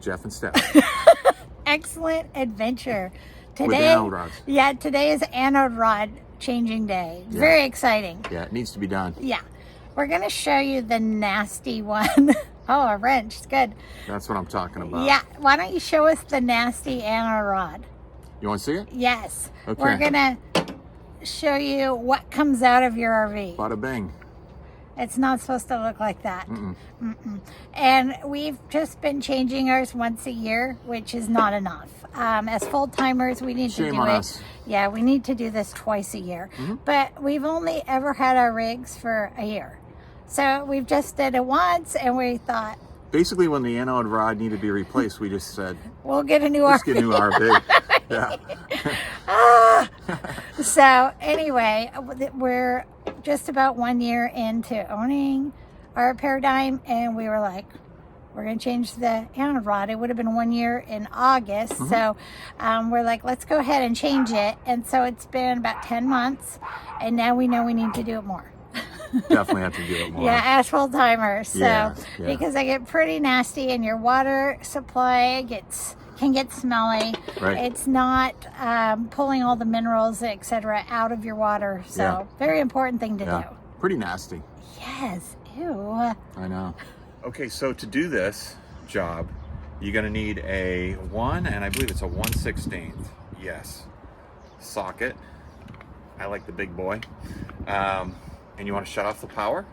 Jeff and Steph. Excellent adventure. With Today, anode rods. yeah, today is anode rod changing day. Yeah. Very exciting. Yeah, it needs to be done. Yeah. We're going to show you the nasty one. Oh, a wrench. It's good. That's what I'm talking about. Yeah. Why don't you show us the nasty anode rod? You want to see it? Yes. Okay. We're going to show you what comes out of your RV. Bada bing. It's not supposed to look like that. Mm-mm. Mm-mm. And we've just been changing ours once a year, which is not enough. As full-timers, we need to Shame do on it. us. Yeah, we need to do this twice a year. Mm-hmm. But we've only ever had our rigs for a year. So we've just did it once, and we thought, Basically, when the anode rod needed to be replaced, we just said, we'll get a new let's RV. get a new RV. Yeah. So anyway, we're just about 1 year into owning our paradigm, and we were like, we're going to change the anode rod. It would have been 1 year in August. Mm-hmm. So we're like, let's go ahead and change it. And so it's been about 10 months, and now we know we need to do it more. Definitely have to do it more. Yeah, as full timers. So Yeah. because they get pretty nasty, and your water supply can get smelly. Right. It's not pulling all the minerals, etc., out of your water. So Yeah. very important thing to do. Pretty nasty. Yes. Ew. I know. Okay, so to do this job, you're going to need a 1, and I believe it's a 1/16. Yes. Socket. I like the big boy. And you want to shut off the power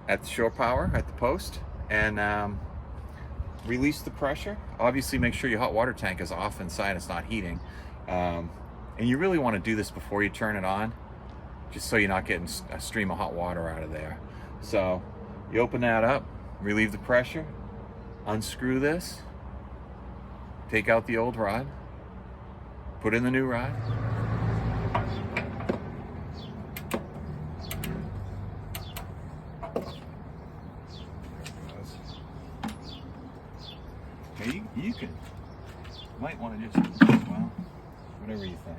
at the shore power at the post, and release the pressure. Obviously, make sure your hot water tank is off inside, it's not heating. And you really want to do this before you turn it on, just so you're not getting a stream of hot water out of there. So you open that up, relieve the pressure, unscrew this, take out the old rod, put in the new rod. Hey, you might want to just, well, whatever you think.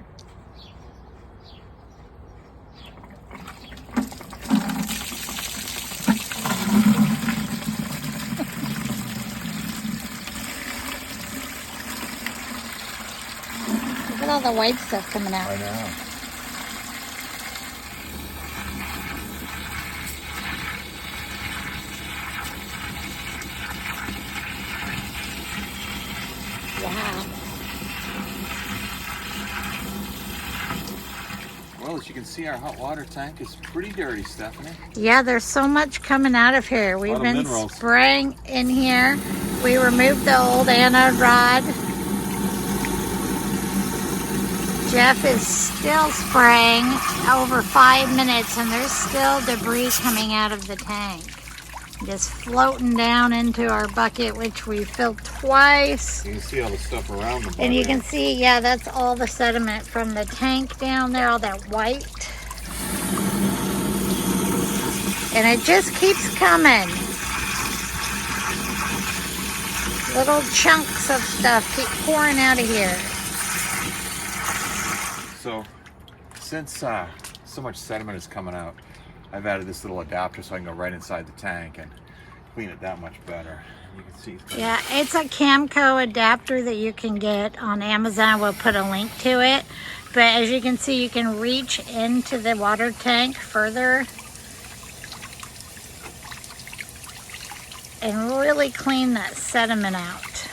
Look at all the white stuff coming out. I know. Wow. Well, as you can see, our hot water tank is pretty dirty, Stephanie. Yeah, there's so much coming out of here. We've of been minerals. spraying in here. We removed the old anode rod. Jeff is still spraying over 5 minutes, and there's still debris coming out of the tank. Just floating down into our bucket, which we filled twice. You can see all the stuff around the bucket. And you can see, yeah, that's all the sediment from the tank down there, all that white. And it just keeps coming. Little chunks of stuff keep pouring out of here. So, since so much sediment is coming out, I've added this little adapter so I can go right inside the tank and clean it that much better. You can see. Yeah, it's a Camco adapter that you can get on Amazon. We'll put a link to it. But as you can see, you can reach into the water tank further and really clean that sediment out.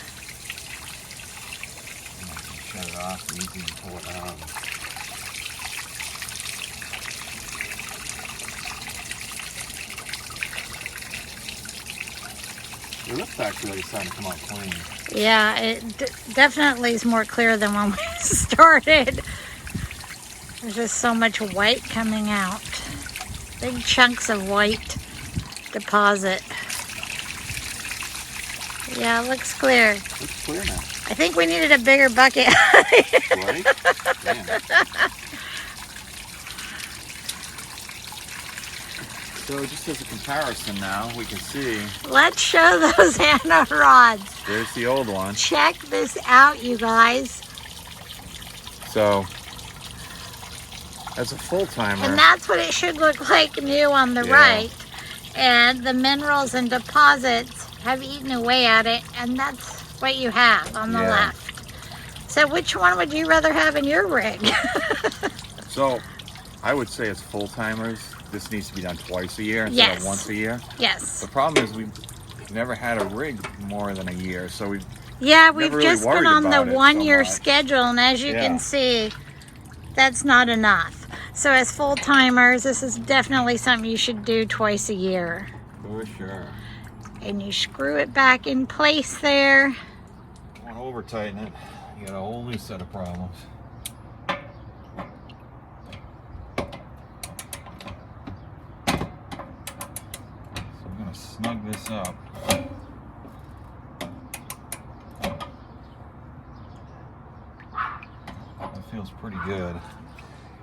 Shut it off and you can pull it out. It looks actually starting to come out clean. Yeah, it definitely is more clear than when we started. There's just so much white coming out. Big chunks of white deposit. Yeah, it looks clear. Looks clear now. I think we needed a bigger bucket. Right? Man. So just as a comparison now, we can see Let's show those anode rods. there's the old one. Check this out, you guys. So as a full-timer, And that's what it should look like new on the Yeah. right. And the minerals and deposits have eaten away at it. And that's what you have on the Yeah. left. So which one would you rather have in your rig? So I would say as full-timers, this needs to be done twice a year instead Yes. of once a year. Yes. The problem is we've never had a rig more than a year, so we've Yeah, we've never really just been worried on the about it so 1-year much. schedule, and as you Yeah. can see, that's not enough. So as full-timers, this is definitely something you should do twice a year. For sure. And you screw it back in place there. Want to over tighten it, you got a whole new set of problems. So I'm going to snug this up. That feels pretty good.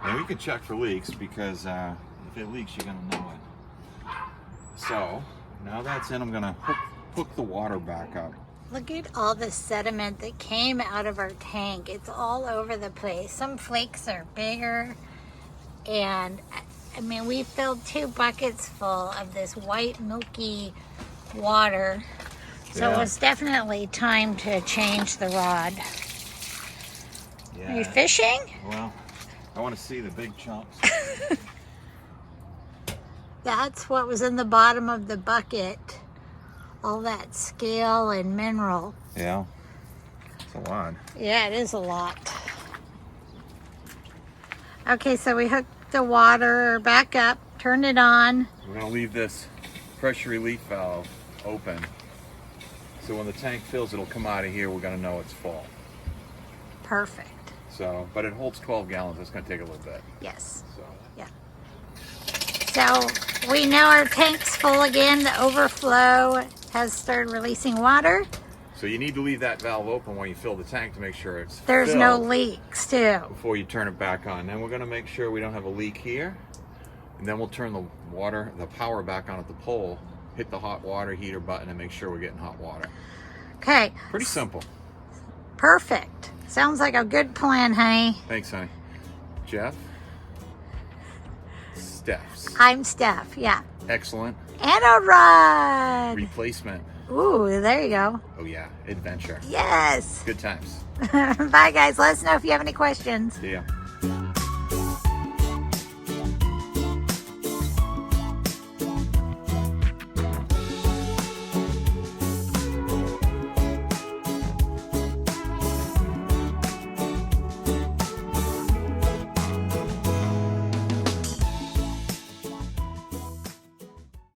And we can check for leaks because if it leaks, you're going to know it. So now that's in, I'm going to hook the water back up. Look at all the sediment that came out of our tank. It's all over the place. Some flakes are bigger. And I mean, we filled 2 buckets full of this white milky water. So Yeah. it was definitely time to change the rod. Yeah. Are you fishing? Well, I want to see the big chunks. That's what was in the bottom of the bucket. All that scale and mineral. Yeah. It's a lot. Yeah, it is a lot. Okay, so we hooked the water back up, turned it on. We're going to leave this pressure relief valve open. So when the tank fills, it'll come out of here. We're going to know it's full. Perfect. So, but it holds 12 gallons. It's going to take a little bit. Yes. So, Yeah. So we know our tank's full again. The overflow has started releasing water. so you need to leave that valve open when you fill the tank to make sure it's There's no filled leaks too. before you turn it back on. Then we're going to make sure we don't have a leak here. And then we'll turn the power back on at the pole, hit the hot water heater button, and make sure we're getting hot water. Okay. Pretty simple. Perfect. Sounds like a good plan, honey. Thanks, honey. Jeff? Steph's. I'm Steph, yeah. Excellent. Anode rod. Replacement. Ooh, there you go. Oh yeah, adventure. Yes. Good times. Bye, guys. Let us know if you have any questions. See ya.